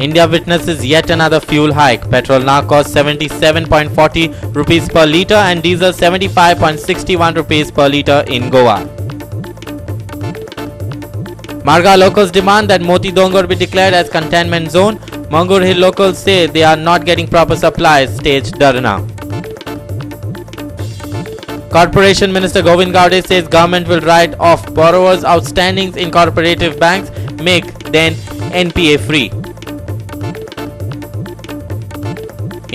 India witnesses yet another fuel hike. Petrol now costs 77.40 rupees per litre and diesel 75.61 rupees per litre in Goa. Marga locals demand that Moti Dongor be declared as containment zone. Mangur Hill locals say they are not getting proper supplies, stage Dharna. Corporation Minister Govind Gaude says government will write off borrowers' outstandings in cooperative banks, make then NPA free.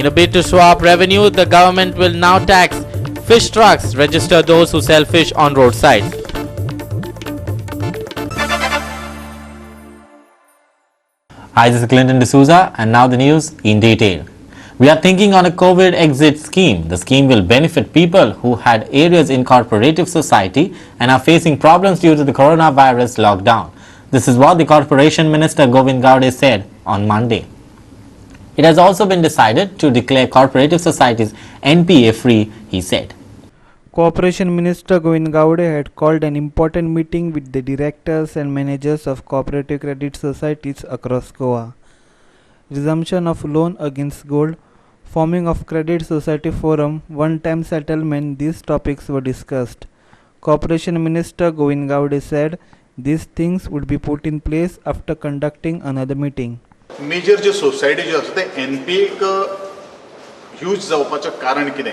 In a bid to swap revenue, the government will now tax fish trucks, register those who sell fish on roadsides. Hi, this is Clinton D'Souza and now the news in detail. We are thinking on a COVID exit scheme. The scheme will benefit people who had areas in cooperative society and are facing problems due to the coronavirus lockdown. This is what the Corporation Minister Govind Gaude said on Monday. It has also been decided to declare cooperative societies NPA free, he said. Corporation Minister Govind Gaude had called an important meeting with the directors and managers of cooperative credit societies across Goa. Resumption of loan against gold, forming of credit society forum, one-time settlement, these topics were discussed. Corporation Minister Govind Gaude said these things would be put in place after conducting another meeting. Major जे society जे आसा ते एनपीएक use जावपाचें कारण कितें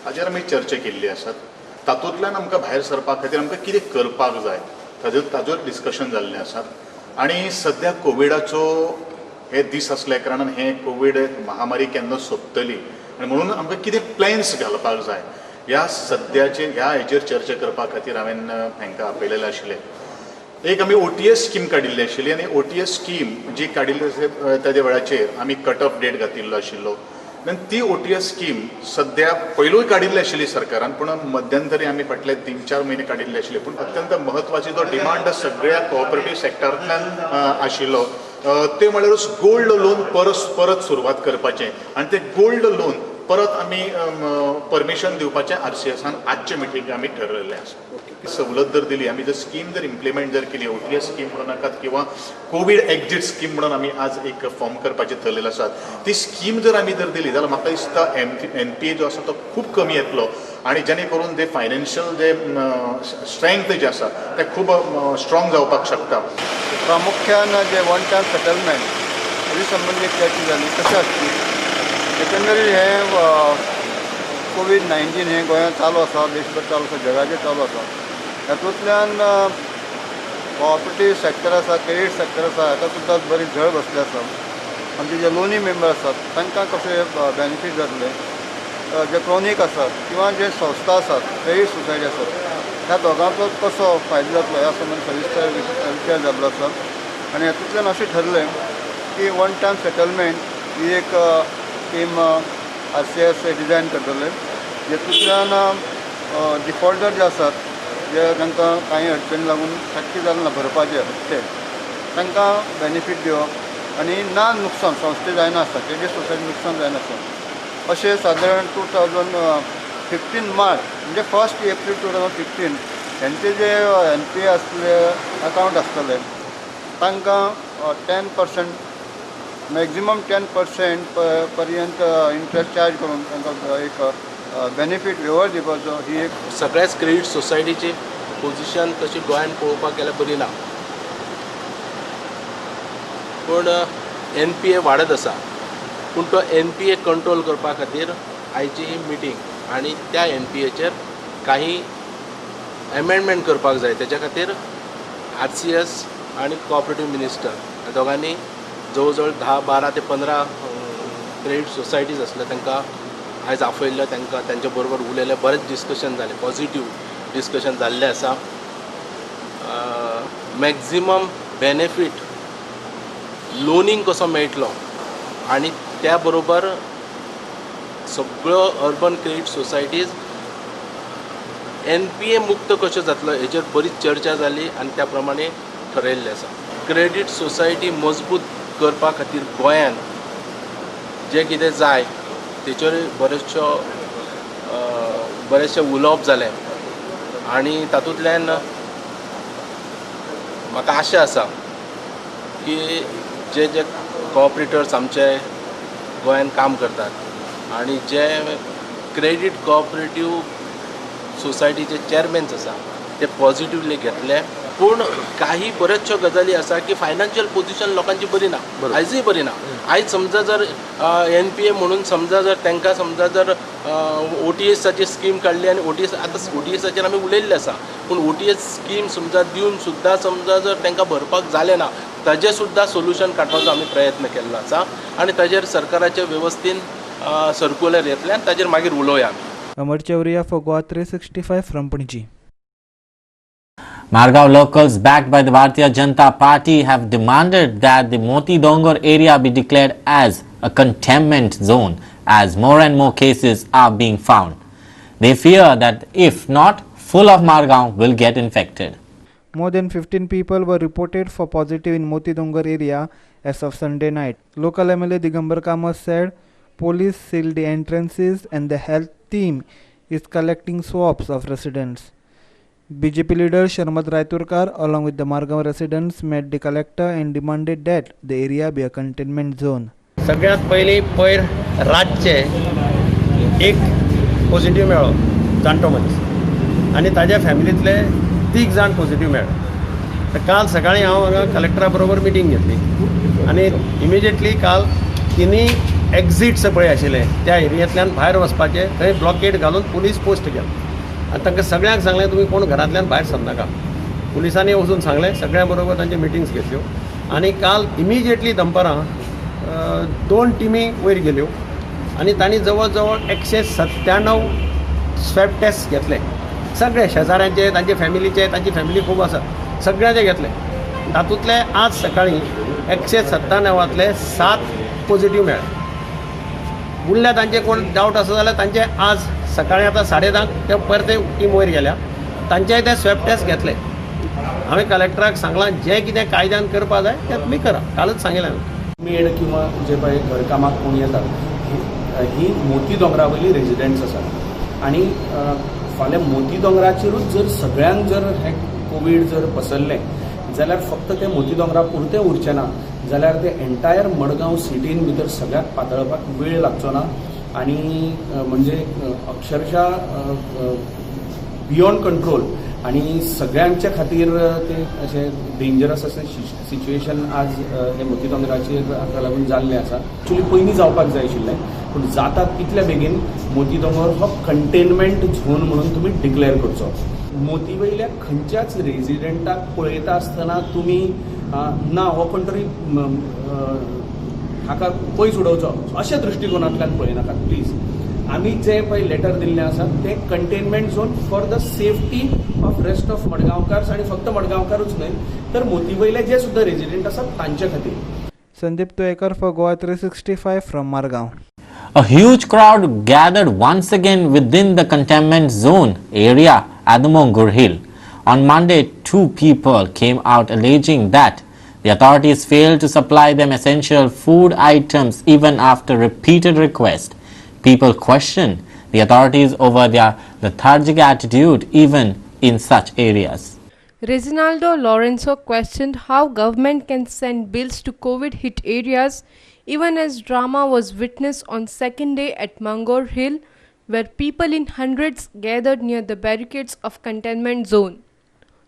हाजेर आमी चर्चा केल्ली आसात. तातूंतल्यान आमकां भायर सरपा खातीर आमकां कितें करपाक जाय ताजेर डिस्कशन जाल्लें आसात. आनी सद्या कोविडाचो हे दीस असल्या कारणान हे कोविड महामारी केन्ना सोंपतली आनी म्हणून आमकां कितें प्लॅन्स घालपाक जाय ह्या सद्याचे ह्या हेजेर चर्चा करपा खातीर हांवें हांकां आपयलेलें आशिल्लें. एक आमी ओटीएस स्कीम काडिल्ली आशिल्ली आनी ओटीएस स्कीम जी काडिल्ली ताजे वेळाचेर आमी कट ऑफ डेट घातिल्लो आशिल्लो. ती ओटीएस स्कीम सद्या पयलूय काडिल्ली आशिल्ली सरकारान पूण मध्यंतरी आमी फाटले 3-4 म्हयने काडिल्ले आशिल्ले पूण अत्यंत म्हत्वाची जो डिमांड सगळ्या कोऑपरेटीव सेक्टरांतल्यान आशिल्लो ते म्हळ्यार गोल्ड लोन परत सुरवात करपाचें आनी ते गोल्ड लोन परत आमी परमिशन दिवपाचें आरसीएसान आजचे मिटींग आमी ठरयल्लें आसा. सवलत जर दिली आमी जर स्कीम जर इम्प्लिमेंट जर केली ओटीएस स्कीम म्हणून नाकात किंवा कोविड एक्झिट स्कीम म्हणून आमी आज एक फॉर्म करपाचें थरलेले आसात. ती स्कीम जर आमी जर दिली जाल्यार म्हाका दिसता एनपीए जो आसा तो खूब कमी येतलो आनी जेणे करून जे फायनान्शियल जे स्ट्रेंथ जे आसा ते खूब स्ट्रॉंग जावपाक शकता. प्रामुख्यान जे वन टायम सेटलमेंट हाजे संबंदीत चर्चा जाली कशें आसची एकंदरीत हे कोविड-19 हे गोंयांत चालू आसा, देशभर चालू आसा, जगाचेर चालू आसा. हातूंतल्यान कोऑपरेटीव सेक्टर आसा, क्रेडीट सेक्टर आसा, हाका सुद्दां बरी झळ बसली आसा. आमचे जे लोनी मेंबर आसात तांकां कशे बेनिफीट जातले, जे क्रॉनीक आसात किंवा जे संस्था आसात क्रेडीट सोसायटी आसात ह्या दोगांचो कसो फायदो जातलो ह्या संबंद सविस्तर विचार जाल्लो आसा. आनी हातूंतल्यान अशें ठरलें की वन टायम सेटलमेंट ही एक स्कीम आरसीएस डिझायन करतले जेतूंतल्यान डिफॉल्टर जे आसात जे तांकां कांय अडचणी लागून शक्य जालें ना भरपाचे हप्ते तांकां बेनिफीट दिवप आनी ना नुकसान संस्थे जायना आसता क्रेडीट सोसायटी नुकसान जायना आसता. अशें सादारण 2015 मार्च म्हणजे 1 एप्रील 2015 हेंचे जे एनपीए आसले अकावंट आसतले तांकां 10% मॅक्झिमम 10% पर्यंत इंट्रस्ट चार्ज करून तांकां एक बेनिफीट वेव्हर दिवपाचो ही एक सगळ्याच क्रेडीट सोसायटीची पोजिशन तशी गोंयांत पळोवपाक गेल्यार बरी ना. पूण एनपीए वाडत आसा पूण तो एनपीए कंट्रोल करपा खातीर आयची ही मिटींग आनी त्या एनपीएचेर काही एमेंडमेंट करपाक जाय. तेच्या खातीर आरसीएस आनी कोऑपरेटीव मिनिस्टर ह्या दोगांनी जवळ जवळ 10-12 ते 15 क्रेडीट सोसायटीज आसले तांकां आयज आपयल्ले, तांकां तांचे बरोबर उलयले, बरेच डिस्कशन जालें, पॉझिटीव डिस्कशन जाल्लें आसा. मॅक्झिमम बेनिफीट लोनींग कसो मेळटलो आनी त्या बरोबर सगळ्यो अर्बन क्रेडीट सोसायटीज एनपीए मुक्त कश्यो जातलो हेचेर बरीच चर्चा जाली आनी त्या प्रमाणे ठरयल्लें आसा. क्रेडीट सोसायटी मजबूत करपा खातीर गोंयांत जे कितें जाय तेचेर बरेचशे उलोवप जालें आनी तातूंतल्यान म्हाका आशा आसा की जे कोऑपरेटर्स आमचे गोंयान काम करतात आणि जे क्रेडीट कोऑपरेटीव सोसायटीचे चेअरमॅन्स आसा ते पॉझिटिव्हली घेतले. पूण काही बऱ्याचशो गजाली आसा की फायनान्शियल पोझिशन लोकांची बरी ना, आयजूय बरी ना. आयज समजा जर NPA म्हणून समजा जर तांकां समजा जर OTSची स्कीम काडली आनी OTSाचेर आमी उलयल्ले आसा, पूण OTS स्कीम समजा दिवन सुद्दां समजा जर तांकां भरपाक जालें ना, ताजें सुद्दां सोल्युशन काडपाचो आमी प्रयत्न केल्लो आसा आनी ताजेर सरकाराचे वेवस्थेन सर्क्युलर येतले आनी ताजेर मागीर उलोवया आमी. Amar Chauria for Goa 365 from Panaji. Margao locals backed by the Bharatiya Janata Party have demanded that the Moti Dongor area be declared as a containment zone as more and more cases are being found. They fear that if not, full of Margao will get infected. More than 15 people were reported for positive in Moti Dongar area as of Sunday night. Local MLA Digambar Kamath said police sealed the entrances and the health team is collecting swabs of residents. BJP leader Sharmad Raiturkar along with the Margao residents met the collector and demanded that the area be a containment zone. सगळ्यात पयलीं पयर रातचे एक positive मेळ्ळो जाणटो मनीस आनी ताज्या फॅमिलींतले 3 जाण पॉझिटिव्ह मेळ्ळे. तर काल सकाळीं हांव हांगा कलेक्टरा बरोबर मिटींग घेतली आनी इमिजिएटली काल तिनी एक्झिट्स पळय आशिल्ले त्या एरियांतल्यान भायर वचपाचे थंय ब्लॉकेड घालून पुलीस पोस्ट केलो आनी तांकां सगळ्यांक सांगलें तुमी कोण घरांतल्यान भायर सरनाका. पुलिसांनी वचून सांगलें, सगळ्यां बरोबर तांचे मिटिंग्स घेतल्यो आनी काल इमिजिएटली दनपारां 2 टिमी वयर गेल्यो आनी तांणी जवळ जवळ 197 स्वॅब टेस्ट घेतले. सगळे शेजाऱ्यांचे, तांचे फॅमिलीचे, तांची फॅमिली खूब आसा, सगळ्यांचे घेतले. तातूंतले आज सकाळीं 197तले 7 पॉझिटिव्ह मेळ्ळे. उरल्या तांचे कोण डावट आसा जाल्यार तांचे आज सकाळीं आतां 10:30 ते परते टीम वयर गेल्या, तांचेय ते स्वॅब टेस्ट घेतले. हांवें कलेक्टराक सांगलां जें कितें कायद्यान करपा जाय तें तुमी करा, कालच सांगिल्लें हांवें. मेड किंवा जे पळय घरकामाक कोण येतात ही मोती दोंगरा वयली रेजिडेंट्स आसात आनी फाल्यां मोती दोंगराचेरूच जर सगळ्यांक जर हे कोवीड जर पसरलें जाल्यार फक्त ते मोती दोंगरा पुरतें उरचें ना, जाल्यार ते एंटायर मडगांव सिटीन भितर सगळ्याक पातळपाक वेळ लागचो ना आनी म्हणजे अक्षरशः बियॉन्ड कंट्रोल आनी सगळ्यांच्या खातीर ते अशें डेंजरस अशें सिच्युएशन आज हे मोती दोंगराचेर हाका लागून जाल्लें आसा. एक्चुली पयलीं जावपाक जाय आशिल्लें पूण जाता तितल्या बेगीन मोती दोंगर हो कंटेनमेंट झोन म्हणून तुमी डिक्लेअर करचो. मोती वयल्या खंयच्याच रेजिडेंटाक पळयता आसतना तुमी ना हो कोण तरी हाका पयस उडोवचो अशा दृश्टिकोनांतल्यान पळयनाकात प्लीज. आमी जे पळय लेटर दिल्लें आसा तें containment zone for the safety of rest of Madgaonkars आनी फक्त मडगांवकारूच न्हय तर मोती वयले जे सुद्दां रेजिडेंट आसात तांचे खातीर. Sandeep Toekar for Goa 365 from Margao. A huge crowd gathered once again within the containment zone area at the Mongur Hill. On Monday, 2 people came out alleging that the authorities failed to supply them essential food items even after repeated requests. People question the authorities over their lethargic attitude even in such areas. Reginaldo Lorenzo questioned how government can send bills to COVID-hit areas even as drama was witnessed on second day at Mongur Hill where people in hundreds gathered near the barricades of containment zone.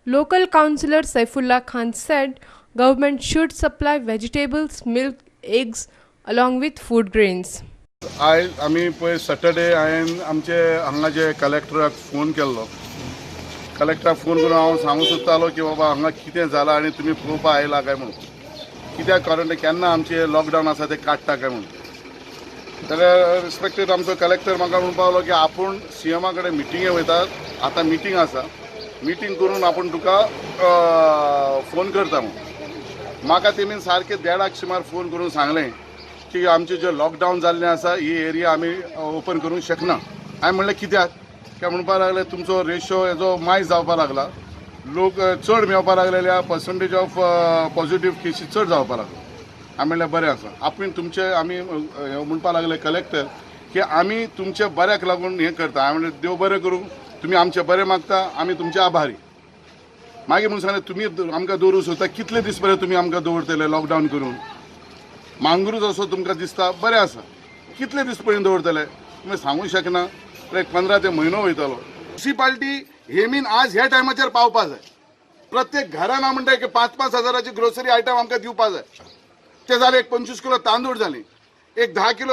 Local councillor Saifullah Khan said government should supply vegetables, milk, eggs along with food grains. आयज आमी पळय Saturday हांवें आमचे हांगा जे कलेक्टराक phone केल्लो. कलेक्टराक phone करून हांव सांगूं सोदतालो की बाबा हांगा कितें जालां आनी तुमी पळोवपा आयला काय म्हणून, कित्याक कारण केन्ना आमचे लॉकडावन आसा ते काडटा काय म्हणून. जाल्यार रिस्पेक्टेड आमचो कलेक्टर म्हाका म्हणपा लागलो की आपूण CMा कडेन मिटिंगे वयतात, आतां मिटींग आसा, मिटींग करून आपूण तुका फोन करता म्हणून. म्हाका तेमी सारके 1:30 सुमार फोन करून सांगलें की आमचे जे लॉकडावन जाल्लें आसा ही एरिया आमी ओपन करूंक शकना. हांवें म्हणलें कित्याक काय म्हणपा लागले तुमचो रेशो हेजो मायज जावपा लागला, लोक चड मेवपा लागलेल्या, पर्संटेज ऑफ पॉझिटिव्ह केसीस चड जावपा लागलो. हांवें म्हणलें बरें आसा, आपूण तुमचे आमी म्हणपा लागले कलेक्टर की आमी तुमच्या बऱ्याक लागून हें करता. हांवें म्हणलें देव बरें करूं, तुमी आमचें बरें मागता, आमी तुमचे आभारी. मागीर म्हणून सांगलें तुमी आमकां दवरूं सोदता, कितले दीस पर्यंत तुमी आमकां दवरतले लॉकडावन करून. मांगरू जसो तुमकां दिसता बरें आसा कितले दीस पर्यंत दवरतले तुमी सांगूंक शकना एक 15 ते म्हयनो वयतलो म्युनिसिपालिटी हेमीन आज ह्या टायमाचेर पावपा जाय प्रत्येक घरान हांव म्हणटा की 5-5 हजाराची ग्रोसरी आयटम आमकां दिवपा जाय ते जाले एक 25 किलो तांदूळ जाली एक 10 किलो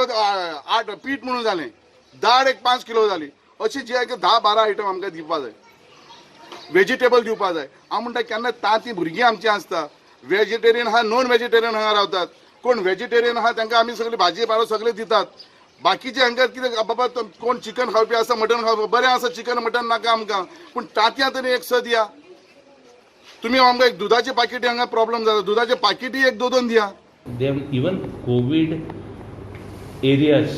पीठ म्हणून जालें दाळ एक 5 किलो जाली अशी जी 10-12 आयटम आमकां दिवपा जाय वेजिटेबल दिवपा जाय हांव म्हणटा केन्ना तांती भुरगीं आमची आसता वेजिटेरियन आहा नॉन वेजिटेरियन हांगा रावतात कोण वेजिटेरियन आहा तांकां आमी सगळे भाजी पालो सगळे दितात बाकीचे हांगा कितें बाबा कोण चिकन खावपी आसा मटन खावपी बरें आसा चिकन मटन नाका आमकां पूण तांतयां तरी एक स दिया तुमी आमकां एक दुधाचे पाकिटी हांगा प्रॉब्लेम जाता दुधाचे पाकिटी एक 2 दिया इवन कोविड एरियाज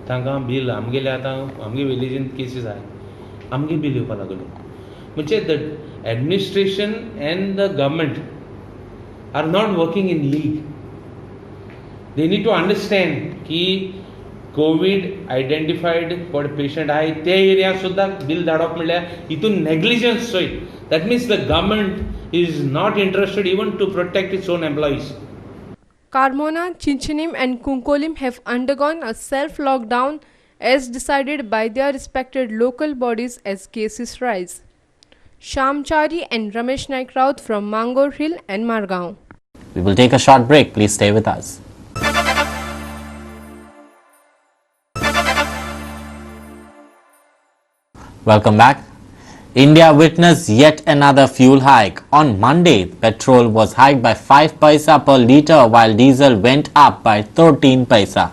तांकां बील आमगेले आतां आमगे विलेजीन केसीस आहाय आमगे बील येवपा लागलो म्हणजे the administration and the government are not working in league they need to understand की कोविड आयडेंटिफायड कोण पेशंट आहाय ते एरिया सुद्दां बील धाडप म्हणल्यार हितून नेग्लिजन्स चोय that means the government is not interested even to protect its own employees Carmona, Chinchinim and Kunkolim have undergone a self-lockdown as decided by their respected local bodies as cases rise. Shamchari and Ramesh Naik Raut from Mangor Hill and Margaon. We will take a short break. Please stay with us. Welcome back. India witnessed yet another fuel hike. On Monday, petrol was hiked by 5 paisa per litre while diesel went up by 13 paisa.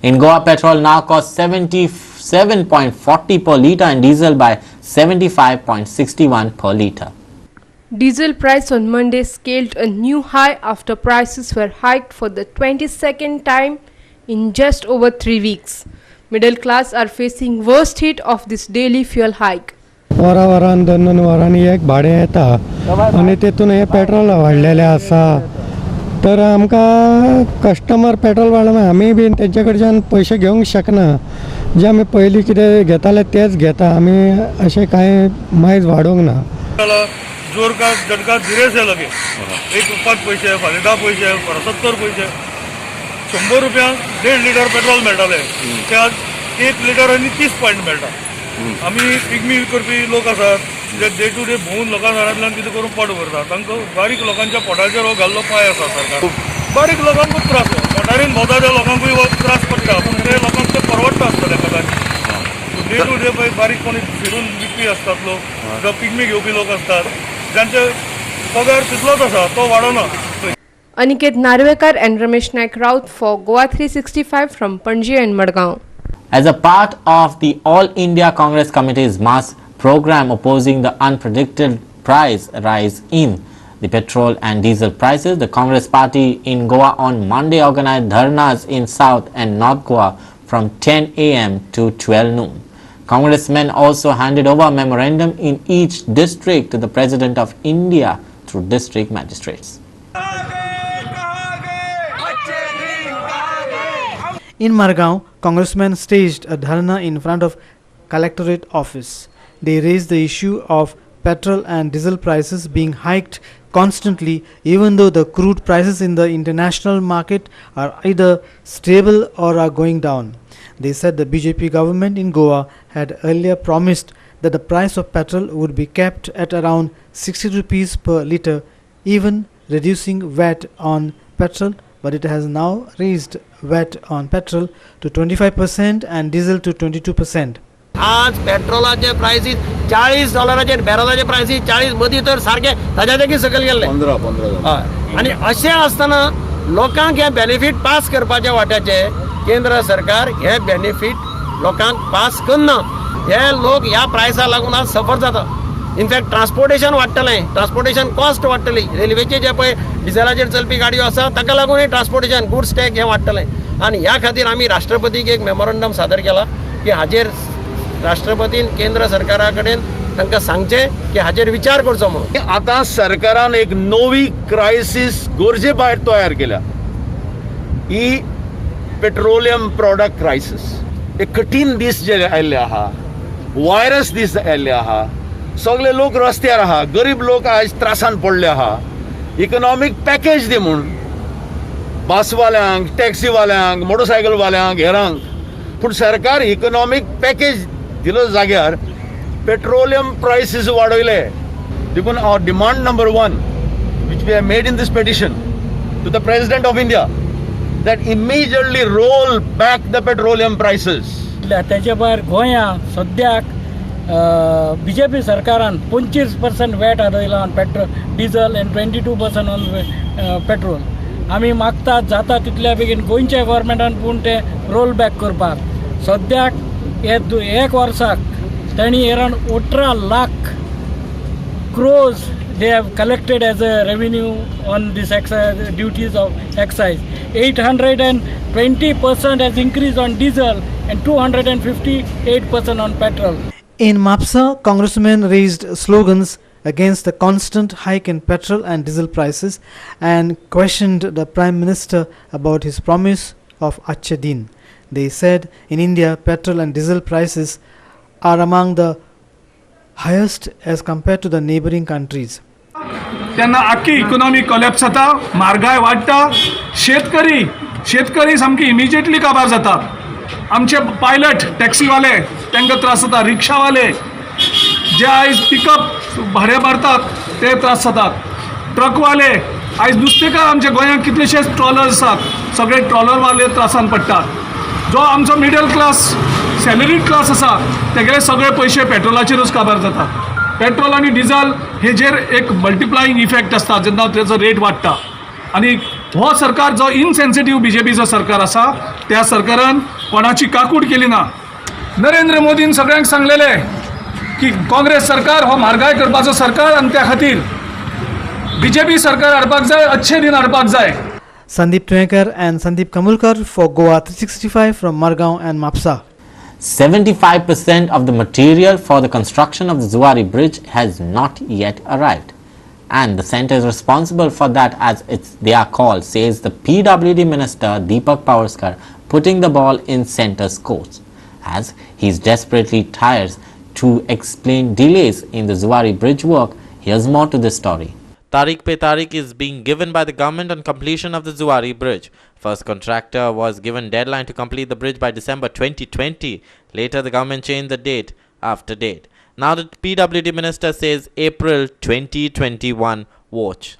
In Goa, petrol now costs 77.40 per litre and diesel by 75.61 per litre. Diesel price on Monday scaled a new high after prices were hiked for the 22nd time in just over 3 weeks. Middle class are facing worst hit of this daily fuel hike. वरान 2 वरांनी एक भाडें येता आनी तेतून हे petrol वाडलेलें आसा तर आमकां कस्टमर पेट्रोल वाडला आमी बीन तेंचे कडच्यान पयशे घेवंक शकना जे आमी पयलीं कितें घेताले तेच घेता आमी अशें कांय मायज वाडोवंक ना जोर का झटका धीरे से लगे एक 5 पैसे फाल्यां 10 पैसे 70 पैसे 100 रुपया 1.5 लिटर पेट्रोल मेळटाले ते आज 1 लिटर आनी 30 पॉयंट मेळटा आमी पिगमी करपी लोक आसात जे डे टू डे भोवून लोकां घरांतल्यान कितें करून पोट भरता तांकां बारीक लोकांच्या पोटाचेर हो घाल्लो पांय आसा सरकार बारीक लोकांकूच त्रास मोटारीन भोंवता त्या लोकांकूय हो त्रास पडटा पूण ते लोकांक ते परवडटा आसतले कदाचित डे टू डे पळय बारीक कोणी फिरून विकपी आसतात लोक जावं पिगमी घेवपी लोक असतात ज्यांचे पगार तितलोच आसा तो वाडना. Aniket Narvekar and Ramesh Naik Raut for Goa 365 from Panji and Madgaon. As a part of the All India Congress Committee's mass program opposing the unpredicted price rise in the petrol and diesel prices, the Congress party in Goa on Monday organized dharnas in South and North Goa from 10 a.m. to 12 noon. Congressmen also handed over a memorandum in each district to the President of India through district magistrates. In Margaon, congressmen staged a dharna in front of collectorate office. They raised the issue of petrol and diesel prices being hiked constantly, even though the crude prices in the international market are either stable or are going down. They said the BJP government in Goa had earlier promised that the price of petrol would be kept at around 60 rupees per litre, even reducing VAT on petrol, but it has now raised VAT on petrol to 25% and diesel to 22%. आज पेट्रोलाचे prices $40 बॅरलाचे prices 40 मदीं तर सारखे ताज्या जागी सकयल गेल्ले 15 हय आनी अशें आसतना लोकांक हे बेनिफीट पास करपाच्या वाट्याचे केंद्र सरकार हे बेनिफीट लोकांक पास करना हे लोक ह्या प्रायसा लागून आज सफर जाता इनफॅक्ट ट्रान्सपोर्टेशन वाडटलें ट्रान्सपोर्टेशन कॉस्ट वाडटली रेल्वेचे जे पळय डिझेलाचेर चलपी गाडयो आसा ताका लागून ट्रान्सपोर्टेशन गुड्स टॅक्स हें वाडटलें आनी ह्या खातीर आमी राष्ट्रपतीक एक मेमोरंडम सादर केला की हाजेर राष्ट्रपतीन केंद्र सरकारा कडेन तांकां सांगचें की हाजेर विचार करचो म्हणून आतां सरकारान एक नवी क्रायसीस गरजे भायर तयार केल्या ही पेट्रोलियम प्रॉडक्ट क्रायसीस एक कठीण दीस जे आयिल्ले आहा वायरस दीस आयिल्ले आहा सगळे लोक रस्त्यार आहा गरीब लोक आज त्रासान पडले आहा इकॉनॉमिक पॅकेज दी म्हूण बसवाल्यांक टॅक्सीवाल्यांक मोटरसायकलवाल्यांक हेरांक पूण सरकार इकॉनॉमीक पॅकेज दिलो जाग्यार पेट्रोलियम प्रायसीस वाडयले देखून आवर demand number 1 which we have made in this petition to the President of India that immediately roll back the petroleum prices. त्याच्या भायर गोंया सद्याक BJP सरकारान 25% वॅट आदयला on petrol diesel and 22% on petrol. आमी मागतात जाता तितल्या बेगीन गोंयच्या गव्हर्मेंटान पूण ते रोल बॅक करपाक. सद्याक एक वर्साक तांणी around 18 lakh crores they have collected as a revenue on this excise duties of excise. 820% has increased on diesel and 258% on petrol. In Mapsa, congressmen raised slogans against the constant hike in petrol and diesel prices and questioned the Prime Minister about his promise of Achhe Din. They said in India, petrol and diesel prices are among the highest as compared to the neighboring countries. त्यांना आख्खी economy collapse जाता, म्हारगाय वाडटा, शेतकरी सामकी immediately काबार जातात. आमचे पायलट टॅक्सीवाले तांकां त्रास जाता, रिक्षावाले जे आयज पिकअप भाडे मारतात ते त्रास जातात, ट्रकवाले आयज नुस्तेकार आमच्या गोंयांत कितलेशेच ट्रॉलर्स आसात, सगळे ट्रॉलरवाले त्रासान पडटात. जो आमचो मिडल क्लास सॅलरीड क्लास आसा तेगेले सगळे पयशे पेट्रोलाचेरूच काबार जातात. पेट्रोल आनी डिझल हेजेर एक मल्टिप्लायींग इफेक्ट आसता जेन्ना तेजो रेट वाडटा. आनी हो सरकार जो इनसेन्सिटीव BJPचो सरकार आसा त्या सरकारान कोणाची काकूट केली ना. नरेंद्र मोदीन सगळ्यांक सांगलेले की काँग्रेस सरकार हो म्हारगाय करपाचो सरकार आनी त्या खातीर BJP सरकार हाडपाक जाय, अच्छे दिन हाडपाक जाय. Sandeep Tuekar and Sandeep Kamulkar for Goa 365 from Margaon and Mapsa. 75% of the material for the construction of the Zuari Bridge has not yet arrived. And the centre is responsible for that, as it's their call, says the PWD Minister Deepak Pawarskar, putting the ball in centre's court, as he's desperately tired to explain delays in the Zuari Bridge work. Here's more to this story. Tariq pe Tariq is being given by the government on completion of the Zuari Bridge. First contractor was given deadline to complete the bridge by December 2020. Later the government changed the date after date. Now the PWD minister says April 2021 watch.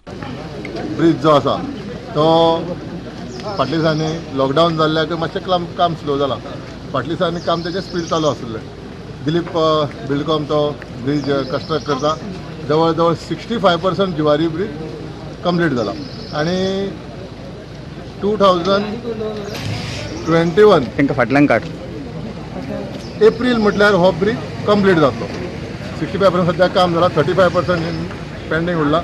Bridge जो आसा तो फाटल्या दिसांनी lockdown जाल्ल्याक मातशें काम slow जालां. फाटल्या दिसांनी काम तेजें स्पीड चालू आसलें. दिलीप बिल्डकॉम तो ब्रिज कंस्ट्रक्ट करता. जवळ जवळ 65% जुवारी ब्रिज कंप्लीट जाला आनी 2021 तांकां फाटल्यान काड एप्रील म्हटल्यार हो ब्रिज कंप्लीट जातलो. 65% सद्याक काम जाला, 35% पेंडींग उरला.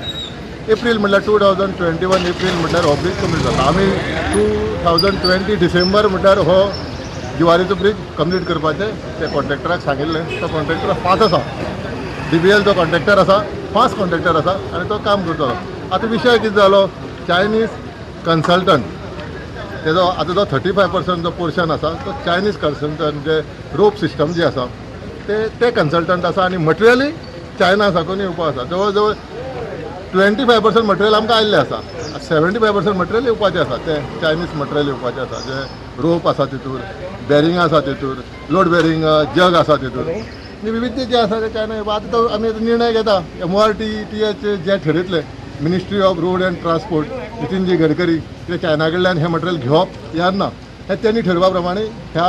एप्रील म्हटल्यार 2021 एप्रील म्हटल्यार हो ब्रिज कंप्लीट जाता. आमी 2020 डिसेंबर म्हटल्यार हो जुवारीचो ब्रिज कंप्लीट करपाचें ते कॉन्ट्रॅक्टराक सांगिल्लें. तो कॉन्ट्रॅक्टर फास्ट आसा. DBL जो कॉन्ट्रॅक्टर आसा फास्ट कॉन्ट्रॅक्टर आसा आनी तो काम करतलो. आतां विशय कितें जालो, चायनीज कन्सल्टंट तेजो आतां जो 35% जो पोर्शन आसा तो चायनीज कन्सल्टंट जे रोप सिस्टम जे आसा ते कन्सल्टंट आसा आनी मटेरियलूय चायना साकून येवपा आसा. जवळ जवळ 25% मटेरियल आमकां आयिल्लें आसा. 75% मटेरियल येवपाचें आसा. ते चायनीज मटेरियल येवपाचें आसा. जे रोप आसा तितूर, बॅरिंग आसा तितूर, लोड बॅरिंग जग आसा तितूर, विविध जे आसा ते चायना. आतां तो आमी निर्णय घेता. MORTH जे ठरयतले, ministry of road and transport, Nitinji Gadkari, ते चायना कडल्यान हे मटेरियल घेवप या ना हे त्यांनी ठरवा प्रमाणे ह्या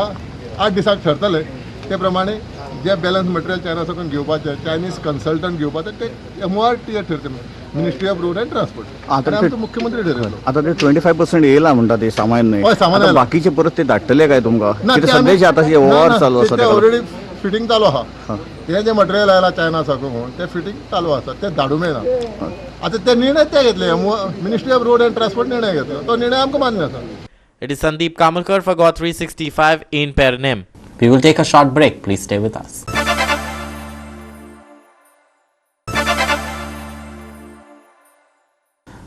8 दिसाक ठरतले. ते प्रमाणे जे बॅलन्स मटेरियल चायना साकून घेवपाचें, चायनीज कन्सल्टंट घेवपाचें ते MORTH ठरतले, ministry of road and transport. आमचो मुख्यमंत्री ठरयलो. आता ते 25% येयला म्हणटा ते सामान्य बाकीचे परत ते धाडटले काय तुमकां? सद्याचे आतां वॉर चालू आसा ऑलरेडी फिटींग चालू आहा. हे जे मटेरियल आयला चायना साकून ते फिटींग चालू आसा. ते धाडूं मेळना. आतां ते निर्णय ते घेतले. Ministry of road and transport निर्णय घेतलो. तो निर्णय आमकां मान्य आसा. It is Sandeep Kamulkar for Goa 365 in Pernem. We will take a short break. Please stay with us.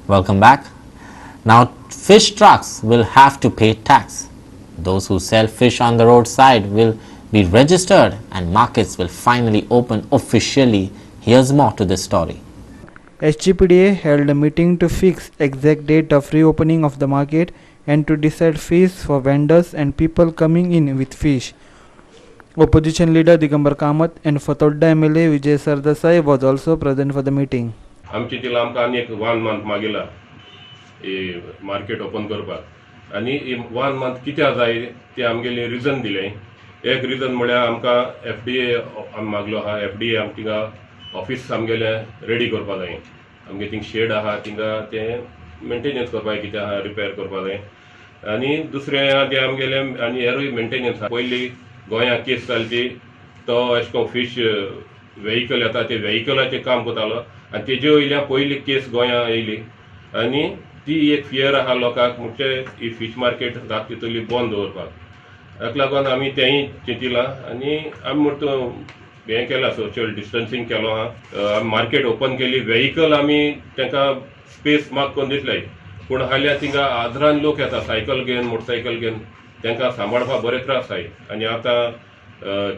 Welcome back. Now, fish trucks will have to pay tax. Those who sell fish on the roadside will be registered and markets will finally open officially. Here's more to this story. SGPDA held a meeting to fix exact date of reopening of the market and to decide fees for vendors and people coming in with fish. Opposition leader Digambar Kamath and Fatodda MLA Vijay Sardesai was also present for the meeting. आमची तिला आमकां आनी एक 1 month मागिला market open करपाक आनी 1 month कित्याक जाय ते आमगेले रिजन दिले. एक रिजन म्हळ्यार आमकां FDA मागलो आहा. FDA आमकां ऑफिस आमगेले रेडी करपा जाय. आमगे थिंग शेड आहा थिंगा ते मेंटेनन्स करपा जाय कितें आहा रिपेर करपा जाय आनी दुसरें आहा ते आमगेले आनी हेरूय मेंटेनन्स आहा. पयलीं गोंया केस जाली तो अशें करून फीश व्हेहिकल येता ते व्हेहिकलाचें काम करतालो आनी तेजे वयल्यान पयली केस गोंया येयली आनी ती एक फियर आहा लोकांक म्हणजे ही फीश मार्केट जाता तितली बंद दवरपाक. हाका लागून आमी तेंय चिंतिलां आनी आमी म्हणटा हें केलां सोशल डिस्टन्सींग केलो आहा. मार्केट ओपन केली. व्हेहिकल आमी तांकां स्पेस माग करून दितले पूण हाल्या थिंगा आदरान लोक येता सायकल घेवन मोटरसायकल घेवन तांकां सांबाळपाक बरे त्रास आहाय आनी आतां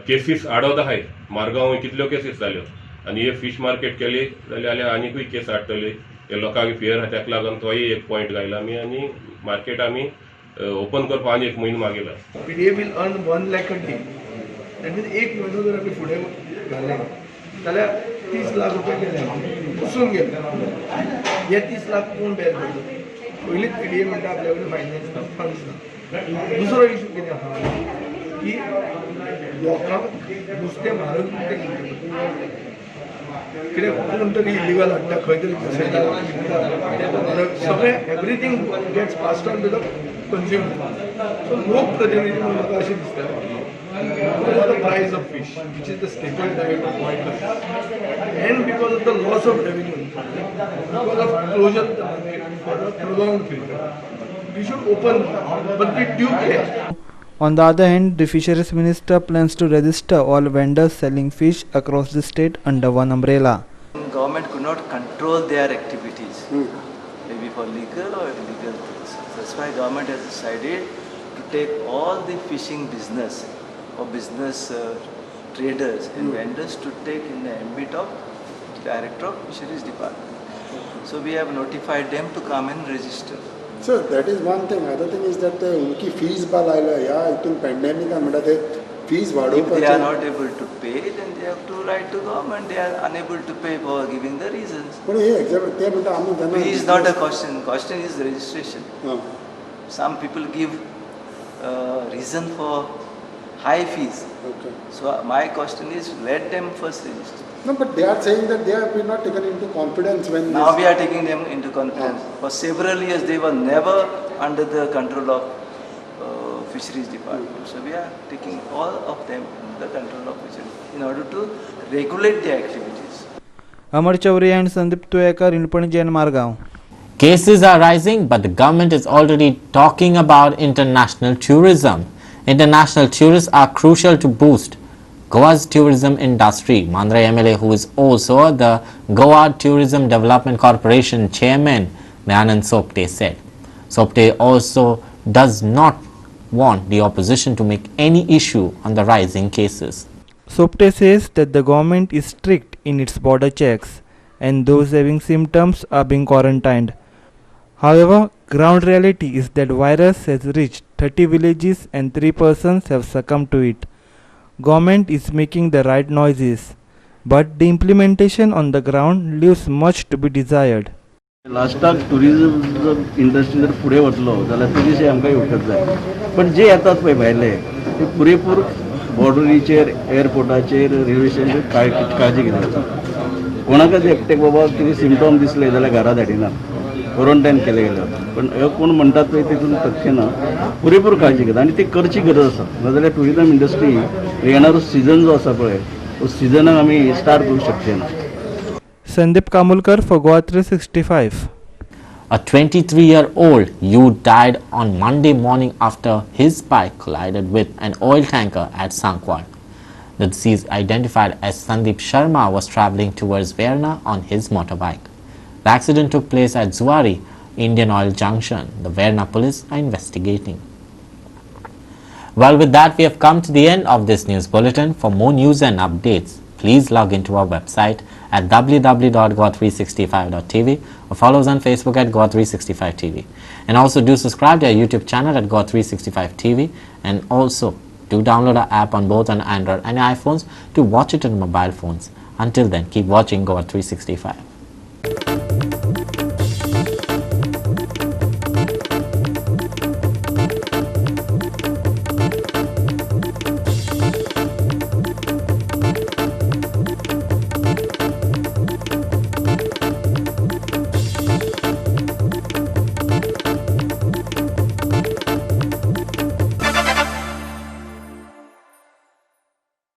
केसीस आडत आहाय. मारगांव कितल्यो केसीस जाल्यो आनी हे फीश मार्केट केली जाल्यार आनीकूय केस हाडटली. हे लोकांक फियर आहा ताका लागून तोय एक पॉयंट घायला आमी आनी मार्केट आमी ओपन करपाक आनी एक म्हयनो मागिला. PDA will earn 1 lakh a day. That means एक म्हयनो जर आमी फुडें घाले जाल्यार 30 लाख रुपया गेले बसून गेले. हे 30 लाख कोण बेर करता? पयलींच PDA म्हणटा आपल्या कडेन फायनान्स ना फंड्स ना. दुसरो इशू कितें आहा की लोकांक नुस्तें मारून कितें कोण तरी इलिगल हाडटा खंय तरी सगळें everything gets passed on to the consumer. So लोक प्रतिनिधी म्हणून म्हाका अशें दिसता the price of fish, which is the staple diet of white countries, and because of the loss of revenue, because of closure of the market for a prolonged period, we should open, but with due care. On the other hand, the Fisheries Minister plans to register all vendors selling fish across the state under one umbrella. Government could not control their activities, maybe for legal or illegal things. That's why government has decided to take all the fishing business or business traders and vendors to take in the ambit of Director of Fisheries Department. So we have notified them to come and register. Sir, that is one thing. Other thing is that उनकी fees बाल आयला या इतून pandemic म्हणटा ते fees वाढोवपाचे. If they are not able to pay, then they have to write to government. They are unable to pay for giving the reasons. पण हे example ते म्हणटा आमी त्यांना Fee is not a question. Question is registration. Some people give reason for high fees. Okay. So my question is, let them first register. No, but they are saying that they have been not taken into confidence when. Now we are taking them into confidence. For several years, they were never under the control of Fisheries Department. So we are taking all of them under the control of Fisheries in order to regulate their activities. Amar Chaudhary and Sandeep Toyekar in Panaji and Margaon. Cases are rising, but the government is already talking about international tourism. International tourists are crucial to boost Goa's tourism industry. Mandarai MLA, who is also the Goa Tourism Development Corporation chairman, Dayanand Sopte, said. Sopte also does not want the opposition to make any issue on the rising cases. Sopte says that the government is strict in its border checks and those having symptoms are being quarantined. However, ground reality is that virus has reached 30 villages and 3 persons have succumbed to it. Government is making the right noises, but the implementation on the ground leaves much to be desired. लास्टाक tourism industry जर फुडें वतलो जाल्यार तेजेशें आमकां येवकच जाय. पण जे येतात पळय भायले ते पुरेपूर बॉर्डरीचेर एअरपोर्टाचेर रेल्वे स्टेशनाचेर काळजी घेतात. कोणाकच एकटेक बाबा कितें सिम्टम दिसले जाल्यार घरा धाडिनात. क्वॉरंटायन केले गेले पण हे कोण म्हणतात पळय तितून तथ्य ना. पुरेपूर काळजी घेता आनी ती करची गरज आसा. नाजाल्यार टुरिजम इंडस्ट्री येणारो सीजन जो आसा पळय तो सिजनाक आमी स्टार्ट करूंक शकचे ना. Sandeep Kamulkar for Goa 365. A 23-year-old youth died on Monday morning after his bike collided with an oil tanker at Sankwal. The deceased, identified as Sandeep Sharma, was travelling towards Verna on his motorbike. The accident took place at Zuari, Indian Oil Junction. The Verna police are investigating. Well, with that, we have come to the end of this news bulletin. For more news and updates, please log into our website at www.goa365.tv or follow us on Facebook at Goa365TV. And also do subscribe to our YouTube channel at Goa365TV, and also do download our app on both on Android and iPhones to watch it on mobile phones. Until then, keep watching Goa365.